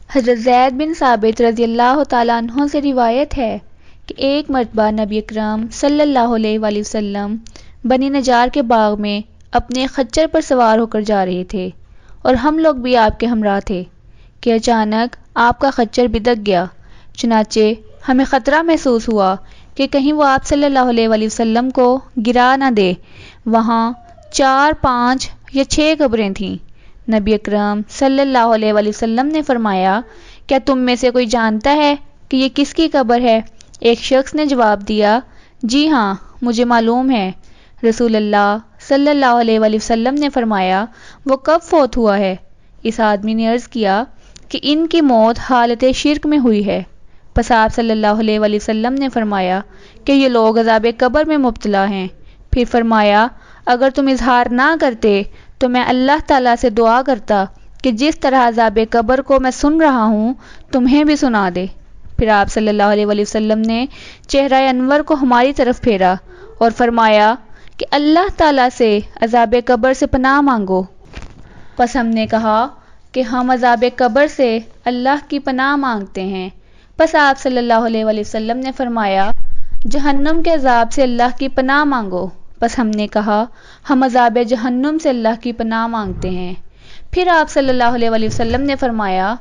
حضرت زید بن ثابت رضی اللہ تعالیٰ عنہ سے روایت ہے کہ ایک مرتبہ نبی اکرم صلی اللہ علیہ وآلہ وسلم بنی نجار کے باغ میں اپنے خچر پر سوار ہو کر جا رہے تھے اور ہم لوگ بھی آپ کے ہمراہ تھے کہ اچانک آپ کا خچر بدک گیا۔ چنانچہ ہمیں خطرہ محسوس ہوا کہ کہیں وہ آپ صلی اللہ علیہ وآلہ وسلم کو گرا نہ دے۔ وہاں 4، 5 یا 6 قبریں تھیں۔ نبی اکرم صلی اللہ علیہ وآلہ وسلم نے فرمایا، کیا تم میں سے کوئی جانتا ہے کہ یہ کس کی قبر ہے؟ ایک شخص نے جواب دیا، جی ہاں مجھے معلوم ہے۔ رسول اللہ صلی اللہ علیہ وآلہ وسلم نے فرمایا، وہ کب فوت ہوا ہے؟ اس آدمی نے عرض کیا کہ ان کی موت حالت شرک میں ہوئی ہے۔ پس آپ صلی اللہ علیہ وآلہ وسلم نے فرمایا کہ یہ لوگ عذاب قبر میں مبتلا ہیں۔ پھر فرمایا، اگر تم اظہار نہ کرتے تو میں اللہ تعالیٰ سے دعا کرتا کہ جس طرح عذاب قبر کو میں سن رہا ہوں تمہیں بھی سنا دے۔ پھر آپ صلی اللہ علیہ وآلہ وسلم نے چہرہ انور کو ہماری طرف پھیرا اور فرمایا کہ اللہ تعالیٰ سے عذاب قبر سے پناہ مانگو۔ پس ہم نے کہا کہ ہم عذاب قبر سے اللہ کی پناہ مانگتے ہیں۔ پس آپ صلی اللہ علیہ وآلہ وسلم نے فرمایا، جہنم کے عذاب سے اللہ کی پناہ مانگو۔ پس ہم نے کہا، ہم عذاب جہنم سے اللہ کی پناہ مانگتے ہیں۔ پھر آپ صلی اللہ علیہ وآلہ وسلم نے فرمایا،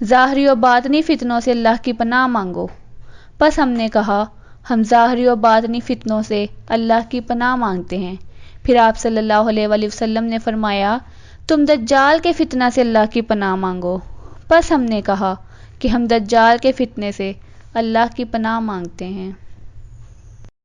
ظاہری و باطنی فتنوں سے اللہ کی پناہ مانگو۔ پس ہم نے کہا، ہم ظاہری و باطنی فتنوں سے اللہ کی پناہ مانگتے ہیں۔ پھر آپ صلی اللہ علیہ وآلہ وسلم نے فرمایا، تم دجال کے فتنہ سے اللہ کی پناہ مانگو۔ پس ہم نے کہا کہ ہم دجال کے فتنے سے اللہ کی پناہ مانگتے ہیں۔